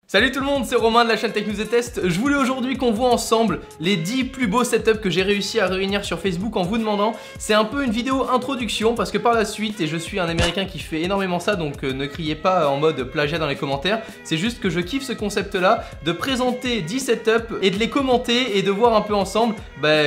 Salut tout le monde, c'est Romain de la chaîne Tech News et Test. Je voulais aujourd'hui qu'on voit ensemble les 10 plus beaux setups que j'ai réussi à réunir sur Facebook en vous demandant. C'est un peu une vidéo introduction parce que par la suite, et je suis un américain qui fait énormément ça, donc ne criez pas en mode plagiat dans les commentaires. C'est juste que je kiffe ce concept là, de présenter 10 setups et de les commenter et de voir un peu ensemble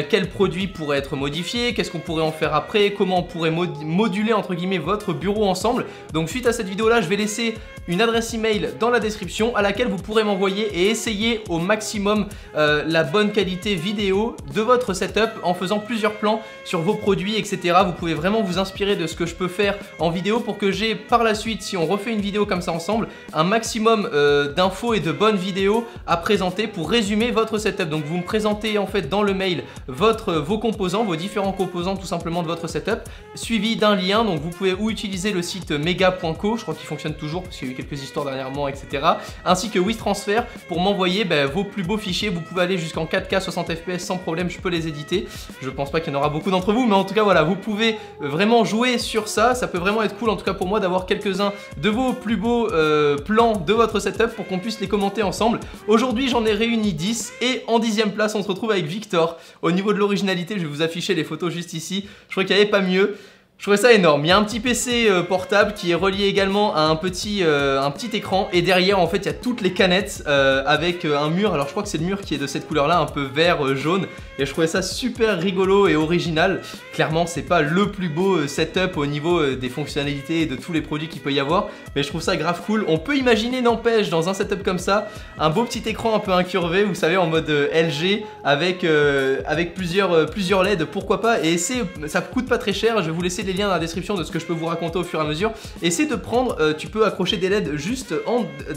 quels produits pourraient être modifiés, qu'est-ce qu'on pourrait en faire après, comment on pourrait moduler entre guillemets votre bureau ensemble. Donc suite à cette vidéo là, je vais laisser une adresse email dans la description à laquelle vous pourrez m'envoyer et essayer au maximum la bonne qualité vidéo de votre setup en faisant plusieurs plans sur vos produits, etc. Vous pouvez vraiment vous inspirer de ce que je peux faire en vidéo pour que j'ai par la suite, si on refait une vidéo comme ça ensemble, un maximum d'infos et de bonnes vidéos à présenter pour résumer votre setup. Donc vous me présentez en fait dans le mail vos composants, vos différents composants tout simplement de votre setup, suivi d'un lien. Donc vous pouvez ou utiliser le site mega.co, je crois qu'il fonctionne toujours parce qu'il y a eu quelques histoires dernièrement, etc. Ainsi que WeTransfer pour m'envoyer vos plus beaux fichiers. Vous pouvez aller jusqu'en 4K 60 fps sans problème, je peux les éditer. Je pense pas qu'il y en aura beaucoup d'entre vous, mais en tout cas voilà, vous pouvez vraiment jouer sur ça. Ça peut vraiment être cool en tout cas pour moi d'avoir quelques-uns de vos plus beaux plans de votre setup pour qu'on puisse les commenter ensemble. Aujourd'hui j'en ai réuni 10 et en 10e place on se retrouve avec Victor. Au niveau de l'originalité, je vais vous afficher les photos juste ici. Je crois qu'il n'y avait pas mieux. Je trouvais ça énorme. Il y a un petit PC portable qui est relié également à un petit écran et derrière en fait il y a toutes les canettes avec un mur. Alors je crois que c'est le mur qui est de cette couleur là, un peu vert jaune, et je trouvais ça super rigolo et original. Clairement c'est pas le plus beau setup au niveau des fonctionnalités et de tous les produits qu'il peut y avoir, mais je trouve ça grave cool. On peut imaginer, n'empêche, dans un setup comme ça, un beau petit écran un peu incurvé, vous savez, en mode LG avec plusieurs LED, pourquoi pas. Et ça coûte pas très cher. Je vais vous laisser les liens dans la description de ce que je peux vous raconter au fur et à mesure. Essaye de prendre, tu peux accrocher des LED juste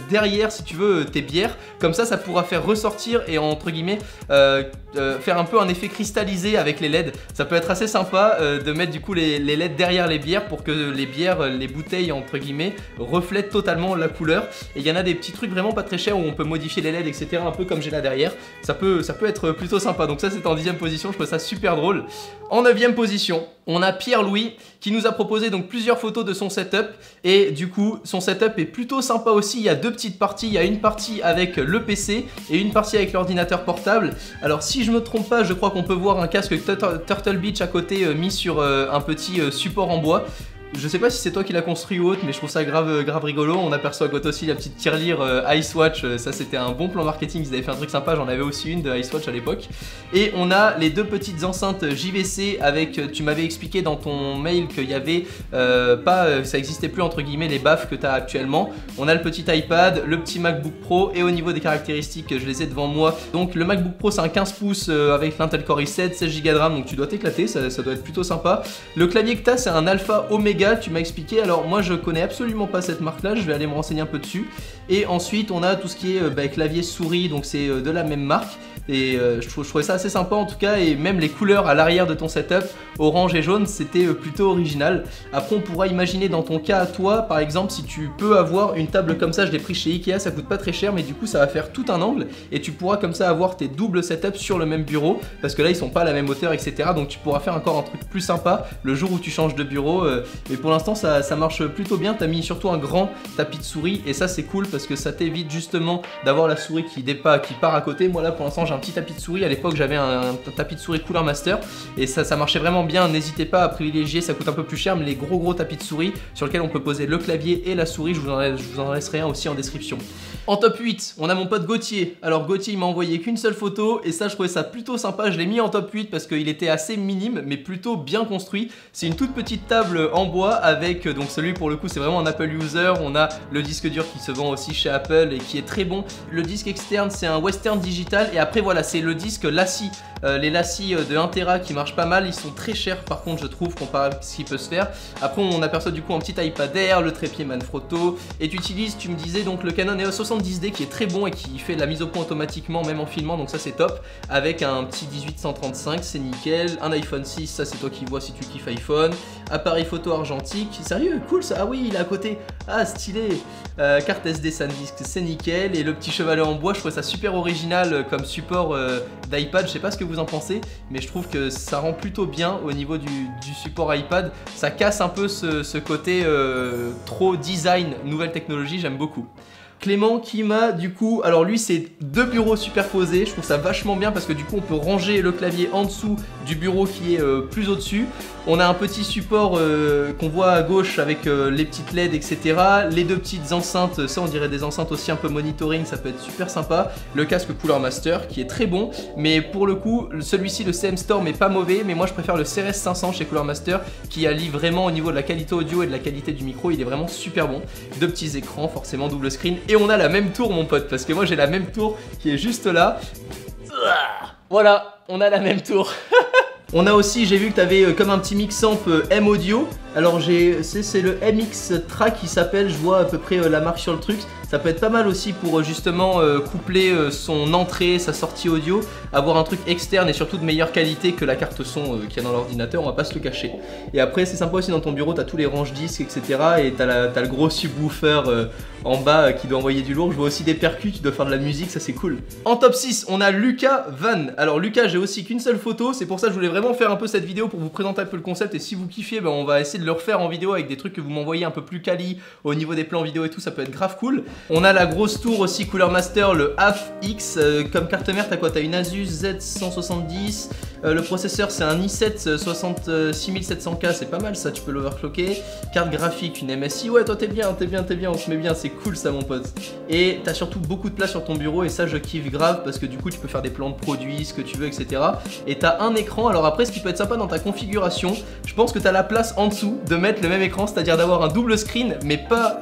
derrière si tu veux tes bières, comme ça pourra faire ressortir et entre guillemets faire un peu un effet cristallisé avec les LED. Ça peut être assez sympa de mettre du coup les LED derrière les bières pour que les bières, les bouteilles entre guillemets reflètent totalement la couleur. Et il y en a des petits trucs vraiment pas très chers où on peut modifier les LED, etc. un peu comme j'ai là derrière. Ça peut être plutôt sympa. Donc ça c'est en 10e position, je trouve ça super drôle. En 9e position, on a Pierre-Louis qui nous a proposé donc plusieurs photos de son setup, et du coup son setup est plutôt sympa aussi. Il y a deux petites parties, il y a une partie avec le PC et une partie avec l'ordinateur portable. Alors si je me trompe pas, je crois qu'on peut voir un casque Turtle Beach à côté mis sur un petit support en bois. Je sais pas si c'est toi qui l'as construit ou autre, mais je trouve ça grave rigolo. On aperçoit à côté aussi la petite tirelire Icewatch. Ça c'était un bon plan marketing, ils avaient fait un truc sympa. J'en avais aussi une de Icewatch à l'époque. Et on a les deux petites enceintes JVC avec, tu m'avais expliqué dans ton mail qu'il y avait ça existait plus entre guillemets les baffes que tu as actuellement. On a le petit iPad, le petit MacBook Pro, et au niveau des caractéristiques, je les ai devant moi. Donc le MacBook Pro c'est un 15 pouces avec l'Intel Core i7, 16 Go de RAM, donc tu dois t'éclater, ça doit être plutôt sympa. Le clavier que tu as c'est un Alpha Omega, tu m'as expliqué. Alors moi je connais absolument pas cette marque là, je vais aller me renseigner un peu dessus. Et ensuite on a tout ce qui est clavier souris, donc c'est de la même marque. Et je trouvais ça assez sympa en tout cas, et même les couleurs à l'arrière de ton setup, orange et jaune, c'était plutôt original. Après on pourra imaginer dans ton cas à toi, par exemple, si tu peux avoir une table comme ça, je l'ai pris chez Ikea, ça coûte pas très cher, mais du coup ça va faire tout un angle, et tu pourras comme ça avoir tes doubles setups sur le même bureau, parce que là ils sont pas à la même hauteur, etc. Donc tu pourras faire encore un truc plus sympa le jour où tu changes de bureau. Mais pour l'instant ça marche plutôt bien. Tu as mis surtout un grand tapis de souris, et ça c'est cool parce que ça t'évite justement d'avoir la souris qui part à côté. Moi là pour l'instant j'ai un petit tapis de souris, à l'époque j'avais un tapis de souris Cooler Master et ça marchait vraiment bien. N'hésitez pas à privilégier, ça coûte un peu plus cher, mais les gros tapis de souris sur lesquels on peut poser le clavier et la souris, je vous en laisserai un aussi en description. En top 8, on a mon pote Gauthier. Alors Gauthier il m'a envoyé qu'une seule photo, et ça je trouvais ça plutôt sympa. Je l'ai mis en top 8 parce qu'il était assez minime mais plutôt bien construit. C'est une toute petite table en bois avec, donc celui pour le coup c'est vraiment un Apple user. On a le disque dur qui se vend aussi chez Apple et qui est très bon. Le disque externe c'est un Western Digital, et après voilà c'est le disque Lassi. Les Lassi de 1 Tera qui marchent pas mal, ils sont très chers par contre je trouve comparé à ce qui peut se faire. Après on aperçoit du coup un petit iPad Air, le trépied Manfrotto, et tu utilises, tu me disais, donc le Canon EOS 70D qui est très bon et qui fait la mise au point automatiquement même en filmant, donc ça c'est top, avec un petit 1835, c'est nickel. Un iPhone 6, ça c'est toi qui vois si tu kiffes iPhone. Appareil photo argentique, sérieux, cool ça. Ah oui, il est à côté, ah stylé. Carte SD SanDisk, c'est nickel. Et le petit chevalet en bois, je trouve ça super original comme support d'iPad. Je sais pas ce que vous en pensez, mais je trouve que ça rend plutôt bien au niveau du support iPad. Ça casse un peu ce côté trop design, nouvelle technologie, j'aime beaucoup. Clément qui m'a du coup, alors lui c'est 2 bureaux superposés, je trouve ça vachement bien parce que du coup on peut ranger le clavier en dessous du bureau qui est plus au-dessus. On a un petit support qu'on voit à gauche avec les petites LED etc. Les deux petites enceintes, ça on dirait des enceintes aussi un peu monitoring, ça peut être super sympa. Le casque Cooler Master qui est très bon, mais pour le coup celui-ci le CM Storm est pas mauvais, mais moi je préfère le CRS 500 chez Cooler Master qui allie vraiment au niveau de la qualité audio et de la qualité du micro, il est vraiment super bon. Deux petits écrans, forcément double screen, et on a la même tour mon pote, parce que moi j'ai la même tour qui est juste là. Voilà, on a la même tour. On a aussi, j'ai vu que tu avais comme un petit mix amp M Audio. Alors c'est le MX Track qui s'appelle, je vois à peu près la marque sur le truc. Ça peut être pas mal aussi pour justement coupler son entrée, sa sortie audio, avoir un truc externe et surtout de meilleure qualité que la carte son qu'il y a dans l'ordinateur, on va pas se le cacher. Et après c'est sympa aussi dans ton bureau, tu as tous les ranges disques etc. Et tu as le gros subwoofer en bas qui doit envoyer du lourd. Je vois aussi des percus qui doivent faire de la musique, ça c'est cool. En top 6, on a Lucas Van. Alors Lucas, j'ai aussi qu'une seule photo, c'est pour ça que je voulais vraiment faire un peu cette vidéo pour vous présenter un peu le concept. Et si vous kiffiez, ben, on va essayer de le refaire en vidéo avec des trucs que vous m'envoyez un peu plus quali au niveau des plans vidéo et tout, ça peut être grave cool. On a la grosse tour aussi Cooler Master, le AF-X. Comme carte mère, t'as quoi? T'as une Asus Z170. Le processeur c'est un i7 66700K, c'est pas mal ça, tu peux l'overclocker. Carte graphique, une MSI, ouais toi t'es bien, on se met bien, c'est cool ça mon pote. Et t'as surtout beaucoup de place sur ton bureau et ça je kiffe grave parce que du coup tu peux faire des plans de produits, ce que tu veux etc. Et t'as un écran, alors après ce qui peut être sympa dans ta configuration, je pense que t'as la place en dessous de mettre le même écran, c'est-à-dire d'avoir un double screen mais pas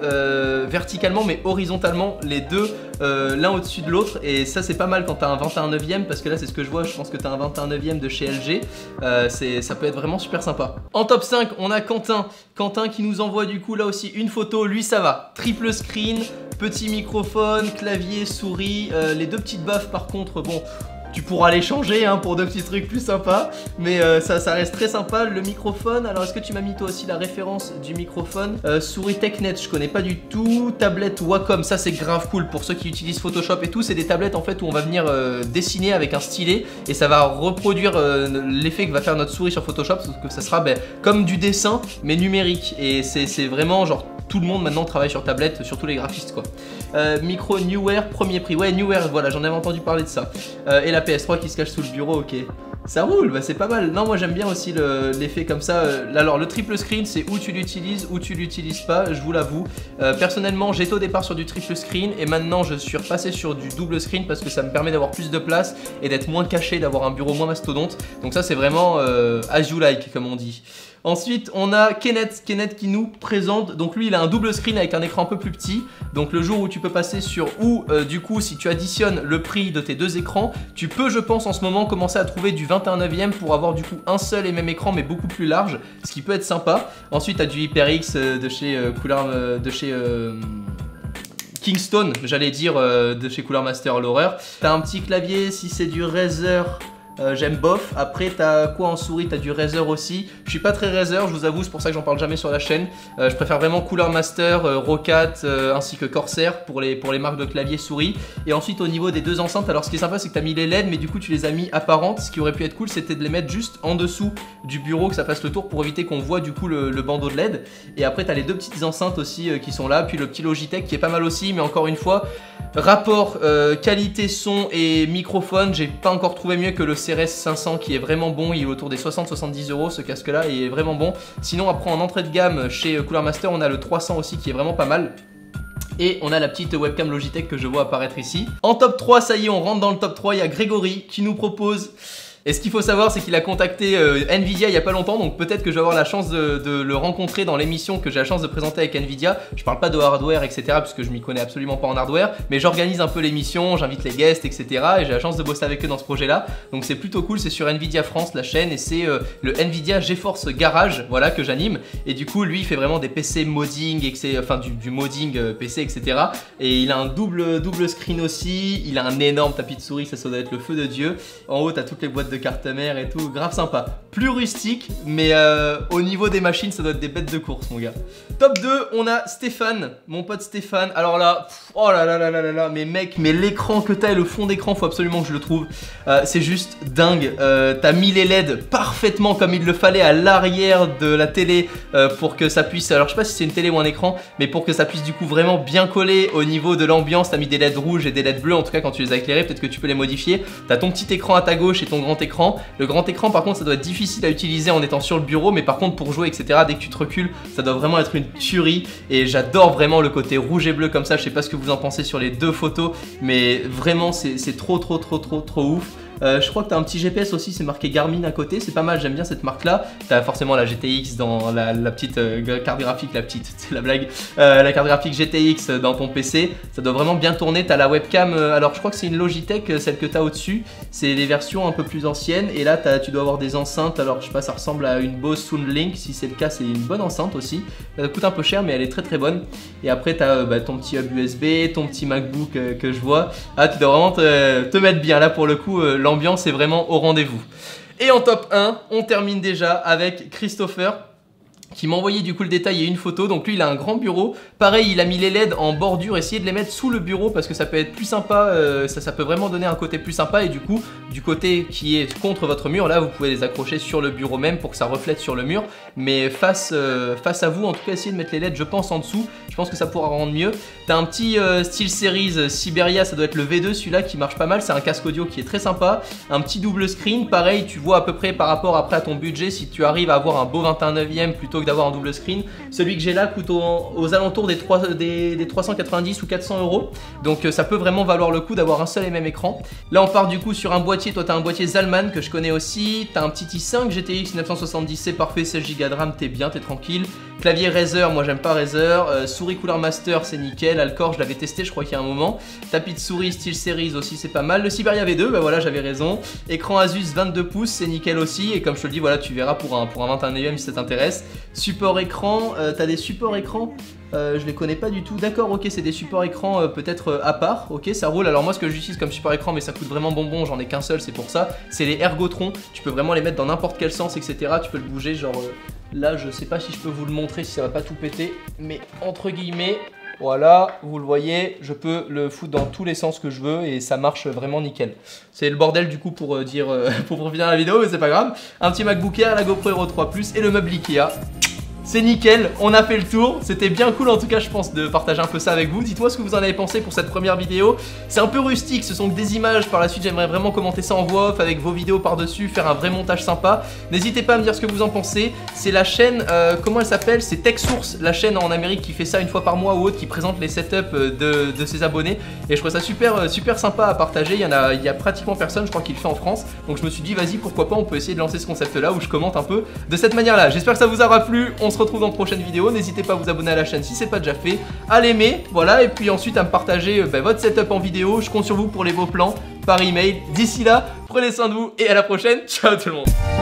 verticalement mais horizontalement, les deux l'un au-dessus de l'autre. Et ça c'est pas mal quand t'as un 21/9 parce que là c'est ce que je vois, je pense que t'as un 21/9 de chez LG, ça peut être vraiment super sympa. En top 5 on a Quentin qui nous envoie du coup là aussi une photo, lui ça va, triple screen, petit microphone, clavier, souris, les deux petites baffes par contre bon tu pourras les changer hein, pour deux petits trucs plus sympas, mais ça reste très sympa. Le microphone, alors est-ce que tu m'as mis toi aussi la référence du microphone? Souris TechNet, je connais pas du tout. Tablette Wacom, ça c'est grave cool pour ceux qui utilisent Photoshop et tout. C'est des tablettes en fait où on va venir dessiner avec un stylet et ça va reproduire l'effet que va faire notre souris sur Photoshop, sauf que ça sera comme du dessin mais numérique. Et c'est vraiment genre tout le monde maintenant travaille sur tablette, surtout les graphistes quoi. Micro Neewer, premier prix. Ouais, Neewer, voilà, j'en avais entendu parler de ça. Et la PS3 qui se cache sous le bureau, ok. Ça roule, bah c'est pas mal. Non, moi j'aime bien aussi l'effet comme ça. Alors le triple screen, c'est où tu l'utilises, où tu l'utilises pas, je vous l'avoue. Personnellement, j'étais au départ sur du triple screen et maintenant je suis repassé sur du double screen parce que ça me permet d'avoir plus de place et d'être moins caché, d'avoir un bureau moins mastodonte. Donc ça c'est vraiment as you like comme on dit. Ensuite on a Kenneth qui nous présente, donc lui il a un double screen avec un écran un peu plus petit. Donc le jour où tu peux passer sur du coup si tu additionnes le prix de tes deux écrans, tu peux je pense en ce moment commencer à trouver du 21/9 pour avoir du coup un seul et même écran mais beaucoup plus large, ce qui peut être sympa. Ensuite tu as du HyperX de chez Kingston, j'allais dire de chez Cooler Master l'horreur. T'as un petit clavier si c'est du Razer. J'aime bof. Après t'as quoi en souris? T'as du Razer aussi. Je suis pas très Razer, je vous avoue, c'est pour ça que j'en parle jamais sur la chaîne. Je préfère vraiment Cooler Master, Roccat ainsi que Corsair pour les marques de clavier souris. Et ensuite au niveau des deux enceintes, alors ce qui est sympa c'est que t'as mis les LED mais du coup tu les as mis apparentes. Ce qui aurait pu être cool c'était de les mettre juste en dessous du bureau, que ça fasse le tour pour éviter qu'on voit du coup le bandeau de LED. Et après t'as les deux petites enceintes aussi qui sont là. Puis le petit Logitech qui est pas mal aussi, mais encore une fois rapport qualité son et microphone, j'ai pas encore trouvé mieux que le CRS 500 qui est vraiment bon. Il est autour des 60-70 € ce casque là et il est vraiment bon. Sinon après en entrée de gamme chez Cooler Master on a le 300 aussi qui est vraiment pas mal. Et on a la petite webcam Logitech que je vois apparaître ici. En top 3, ça y est, on rentre dans le top 3, il y a Grégory qui nous propose... Et ce qu'il faut savoir, c'est qu'il a contacté Nvidia il y a pas longtemps, donc peut-être que je vais avoir la chance de le rencontrer dans l'émission que j'ai la chance de présenter avec Nvidia. Je parle pas de hardware, etc. puisque je m'y connais absolument pas en hardware, mais j'organise un peu l'émission, j'invite les guests, etc. Et j'ai la chance de bosser avec eux dans ce projet-là. Donc c'est plutôt cool, c'est sur Nvidia France la chaîne et c'est le Nvidia GeForce Garage, voilà, que j'anime. Et du coup, lui, il fait vraiment des PC modding, enfin du modding PC, etc. Et il a un double screen aussi. Il a un énorme tapis de souris, ça doit être le feu de Dieu. En haut, t'as toutes les boîtes de carte mère et tout, grave sympa. Plus rustique, mais au niveau des machines, ça doit être des bêtes de course, mon gars. Top 2, on a Stéphane, mon pote Stéphane. Alors là, oh là là là là là là, mais mec, mais l'écran que t'as et le fond d'écran, faut absolument que je le trouve. C'est juste dingue. T'as mis les LED parfaitement comme il le fallait à l'arrière de la télé pour que ça puisse, alors je sais pas si c'est une télé ou un écran, mais pour que ça puisse du coup vraiment bien coller au niveau de l'ambiance. T'as mis des LED rouges et des LED bleus, en tout cas quand tu les as éclairés, peut-être que tu peux les modifier. T'as ton petit écran à ta gauche et ton grand écran. Le grand écran par contre ça doit être difficile à utiliser en étant sur le bureau, mais par contre pour jouer etc, dès que tu te recules, ça doit vraiment être une tuerie. Et j'adore vraiment le côté rouge et bleu comme ça. Je sais pas ce que vous en pensez sur les deux photos, mais vraiment c'est trop ouf. Je crois que tu as un petit GPS aussi, c'est marqué Garmin à côté, c'est pas mal, j'aime bien cette marque là. Tu as forcément la GTX dans la petite carte graphique, c'est la blague, la carte graphique GTX dans ton PC, ça doit vraiment bien tourner. Tu as la webcam, alors je crois que c'est une Logitech, celle que tu as au-dessus, c'est les versions un peu plus anciennes. Et là tu dois avoir des enceintes, alors je sais pas, ça ressemble à une Bose Soundlink, si c'est le cas c'est une bonne enceinte aussi. Elle coûte un peu cher mais elle est très bonne. Et après tu as ton petit hub USB, ton petit MacBook que je vois. Ah, tu dois vraiment te mettre bien là pour le coup. L'ambiance est vraiment au rendez-vous. Et en top 1, on termine déjà avec Christopher qui m'a envoyé du coup le détail et une photo. Donc lui il a un grand bureau, pareil il a mis les LED en bordure, essayez de les mettre sous le bureau parce que ça peut être plus sympa, ça peut vraiment donner un côté plus sympa. Et du coup du côté qui est contre votre mur là vous pouvez les accrocher sur le bureau même pour que ça reflète sur le mur. Mais face à vous en tout cas essayez de mettre les LED je pense en dessous, je pense que ça pourra rendre mieux. T'as un petit SteelSeries Siberia, ça doit être le V2 celui-là qui marche pas mal, c'est un casque audio qui est très sympa. Un petit double screen, pareil tu vois à peu près par rapport après à ton budget si tu arrives à avoir un beau 21/9 plutôt que d'avoir un double screen. Celui que j'ai là coûte aux alentours des 390 ou 400 euros. Donc ça peut vraiment valoir le coup d'avoir un seul et même écran. Là on part du coup sur un boîtier, toi tu as un boîtier Zalman que je connais aussi. Tu as un petit i5 GTX 970, c'est parfait, 16 Go de RAM, t'es bien, t'es tranquille. Clavier Razer, moi j'aime pas Razer. Souris Cooler Master, c'est nickel. Alcor, je l'avais testé, je crois qu'il y a un moment. Tapis de souris SteelSeries aussi, c'est pas mal. Le Siberia V2, bah voilà, j'avais raison. Écran Asus 22 pouces, c'est nickel aussi. Et comme je te le dis, voilà, tu verras pour un 21/9 si ça t'intéresse. Support écran, t'as des supports écran. Je les connais pas du tout. D'accord, ok, c'est des supports écran peut-être à part. Ok, ça roule. Alors moi, ce que j'utilise comme support écran, mais ça coûte vraiment bonbon, j'en ai qu'un seul, c'est pour ça. C'est les Ergotron. Tu peux vraiment les mettre dans n'importe quel sens, etc. Tu peux le bouger, genre là, je sais pas si je peux vous le montrer, si ça va pas tout péter, mais entre guillemets. Voilà, vous le voyez, je peux le foutre dans tous les sens que je veux et ça marche vraiment nickel. C'est le bordel du coup pour pour finir la vidéo, mais c'est pas grave. Un petit MacBook Air, la GoPro Hero 3 Plus et le meuble Ikea. C'est nickel, on a fait le tour, c'était bien cool en tout cas je pense de partager un peu ça avec vous. Dites-moi ce que vous en avez pensé pour cette première vidéo. C'est un peu rustique, ce sont que des images, par la suite j'aimerais vraiment commenter ça en voix off avec vos vidéos par-dessus, faire un vrai montage sympa. N'hésitez pas à me dire ce que vous en pensez. C'est la chaîne, comment elle s'appelle? C'est TechSource, la chaîne en Amérique qui fait ça une fois par mois ou autre, qui présente les setups de ses abonnés. Et je trouve ça super sympa à partager, il y a pratiquement personne, je crois qu'il le fait en France. Donc je me suis dit vas-y pourquoi pas, on peut essayer de lancer ce concept là où je commente un peu de cette manière là. J'espère que ça vous aura plu, on se retrouve dans de prochaines vidéos. N'hésitez pas à vous abonner à la chaîne si c'est pas déjà fait, à l'aimer, voilà, et puis ensuite à me partager votre setup en vidéo. Je compte sur vous pour les beaux plans par email. D'ici là, prenez soin de vous et à la prochaine. Ciao tout le monde.